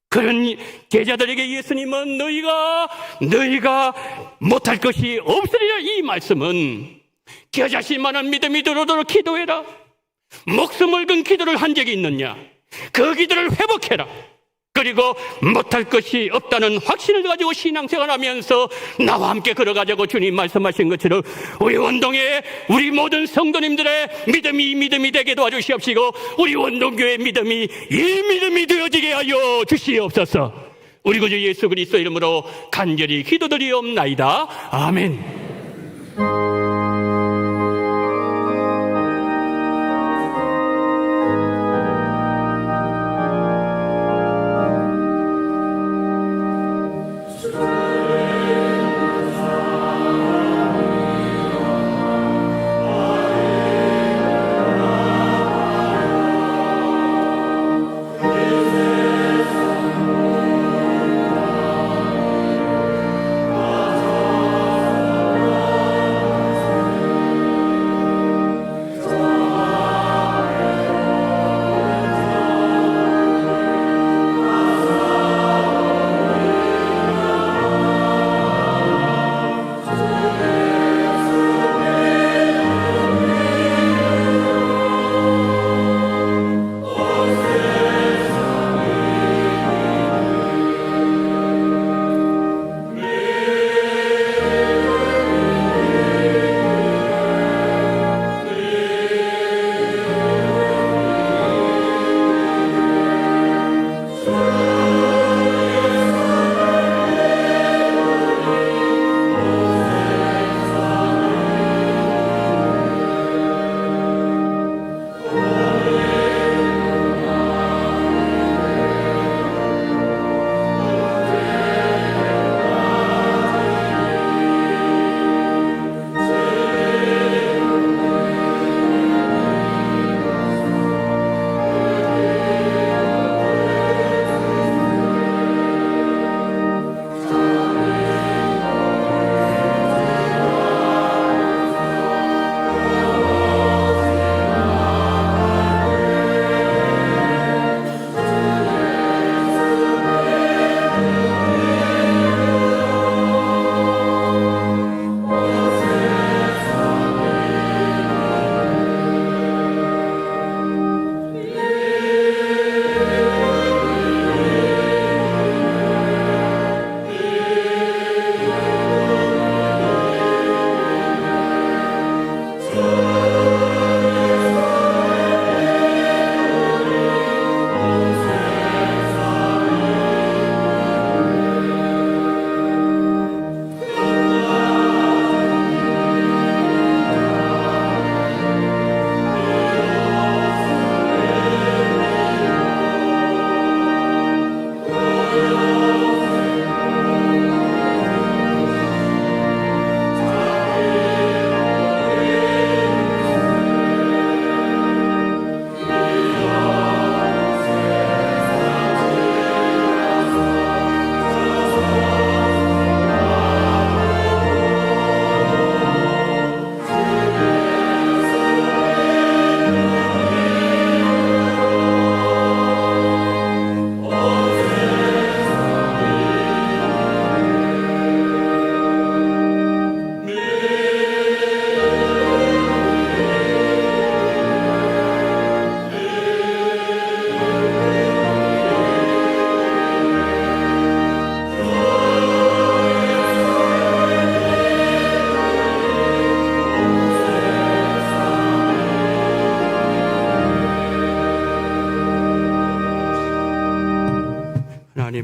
그런 제자들에게 예수님은 너희가 못할 것이 없으리라, 이 말씀은 겨자씨만한 믿음이 들어도록 기도해라. 목숨을 건 기도를 한 적이 있느냐? 그 기도를 회복해라. 그리고 못할 것이 없다는 확신을 가지고 신앙생활하면서 나와 함께 걸어가자고 주님 말씀하신 것처럼 우리 원동에 우리 모든 성도님들의 믿음이 되게 도와주시옵시고 우리 원동교의 믿음이 이 믿음이 되어지게 하여 주시옵소서. 우리 구주 예수 그리스도 이름으로 간절히 기도드리옵나이다. 아멘.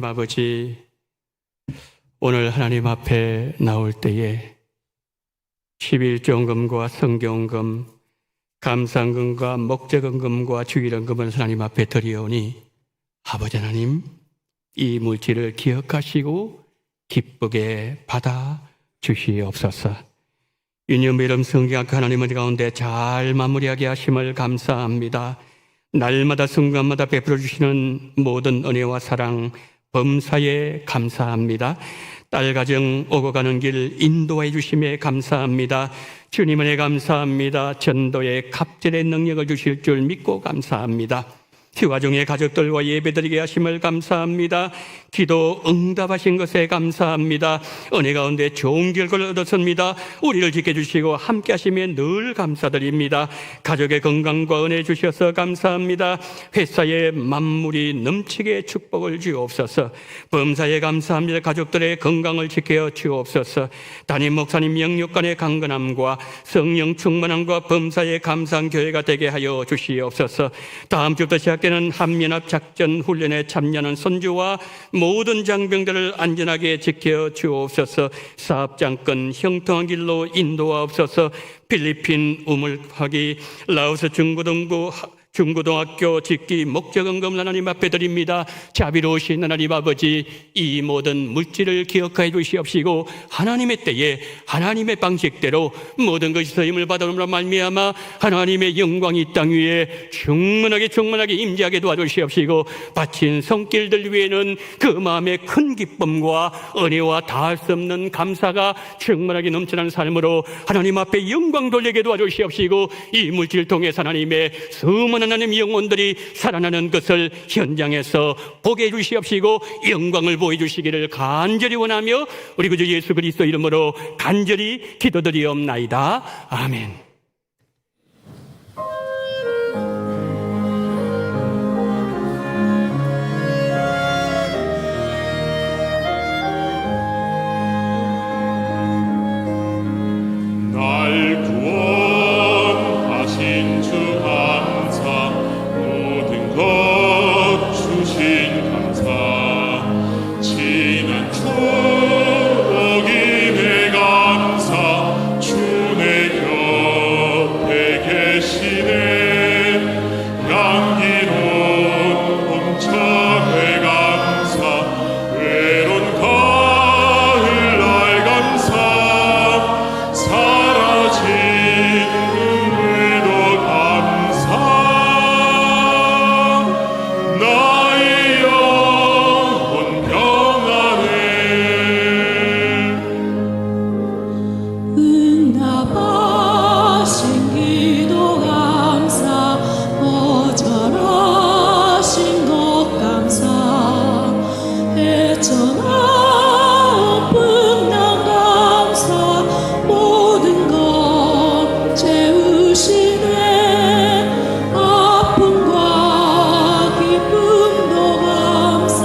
하나님 아버지, 오늘 하나님 앞에 나올 때에 11조헌금과 성경헌금, 감상금과 목재헌금과 주일헌금을 하나님 앞에 드리오니 아버지 하나님, 이 물질을 기억하시고 기쁘게 받아 주시옵소서. 유념의 이름 성경학 하나님의 가운데 잘 마무리하게 하심을 감사합니다. 날마다 순간마다 베풀어 주시는 모든 은혜와 사랑 범사에 감사합니다. 딸 가정 오고 가는 길 인도해 주심에 감사합니다. 주님 은혜 감사합니다. 전도에 갑절의 능력을 주실 줄 믿고 감사합니다. 휴가중에 가족들과 예배드리게 하심을 감사합니다. 기도 응답하신 것에 감사합니다. 은혜 가운데 좋은 결과를 얻었습니다. 우리를 지켜주시고 함께 하시면 늘 감사드립니다. 가족의 건강과 은혜 주셔서 감사합니다. 회사에 만물이 넘치게 축복을 주옵소서. 범사에 감사합니다. 가족들의 건강을 지켜 주옵소서. 담임 목사님 영육간의 강건함과 성령 충만함과 범사에 감사한 교회가 되게 하여 주시옵소서. 다음 주부터 시작되는 한미연합 작전 훈련에 참여하는 선주와 모든 장병들을 안전하게 지켜 주옵소서. 사업장권 형통한 길로 인도하옵소서. 필리핀 우물파기, 라오스 중고등학교 짓기 목적헌금 하나님 앞에 드립니다. 자비로우신 하나님 아버지, 이 모든 물질을 기억하여 주시옵시고 하나님의 때에 하나님의 방식대로 모든 것이 힘을 받음으로 말미암아 하나님의 영광이 이 땅 위에 충만하게 임재하게 도와주시옵시고 바친 손길들 위에는 그 마음의 큰 기쁨과 은혜와 다할 수 없는 감사가 충만하게 넘치는 삶으로 하나님 앞에 영광 돌리게 도와주시옵시고 이 물질을 통해서 하나님의 수많은 하나님 영혼들이 살아나는 것을 현장에서 보게 해주시옵시고 영광을 보여주시기를 간절히 원하며 우리 구주 예수 그리스도 이름으로 간절히 기도드리옵나이다. 아멘. 날 구원하신 주 감사, 모든 것 주신 감사, 지난 추억임에 감사, 주내 옆에 계시네, 향기로운 봄철에 감사, 외로운 가을날 감사, 사라진 눈물도 감사, 나의 영혼 평안해. 응답하신 기도 감사, 거절하신 것 감사, 헤쳐나온 풍랑 감사, 모든 것 채우시네, 아픔과 기쁨도 감사,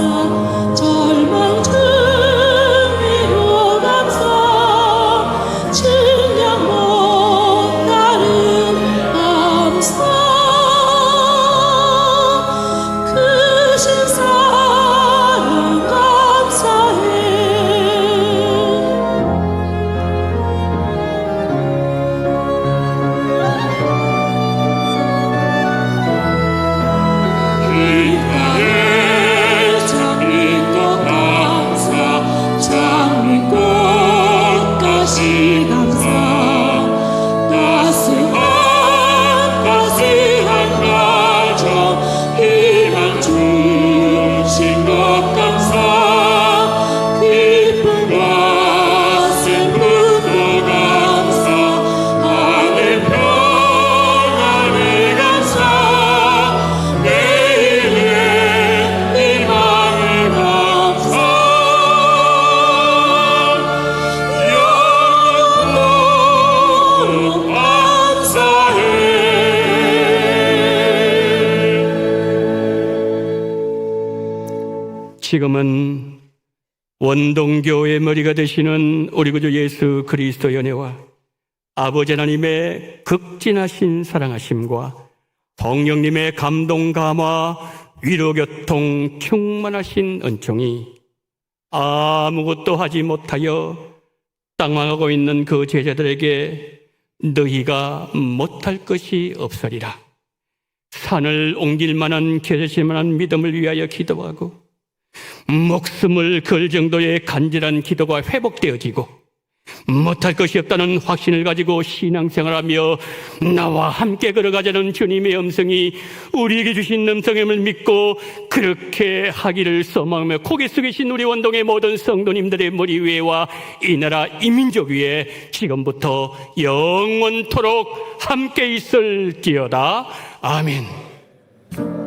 절망 중에도 감사, 측량 못다른 감사, 크신 사랑 감사해. 길가에 장미꽃 감사, 장미꽃까지 감사, 따스한 가정 희망 주신 것 감사, 기쁨과 슬픔도 감사, 하늘 평안에 감사, 내일의 희망에 감사, 영원토록 감사해. 지금은 원동교의 머리가 되시는 우리 구주 예수 그리스도의 은혜와 아버지 하나님의 극진하신 사랑하심과 성령님의 감동 감화 위로교통 충만하신 은총이 아무것도 하지 못하여 당황하고 있는 그 제자들에게 너희가 못할 것이 없으리라. 산을 옮길 만한 결심 만한 믿음을 위하여 기도하고 목숨을 걸 정도의 간절한 기도가 회복되어지고 못할 것이 없다는 확신을 가지고 신앙생활하며 나와 함께 걸어가자는 주님의 음성이 우리에게 주신 음성임을 믿고 그렇게 하기를 소망하며 고개 숙이신 우리 원동의 모든 성도님들의 머리 위에와 이 나라 이 민족 위에 지금부터 영원토록 함께 있을지어다. 아멘.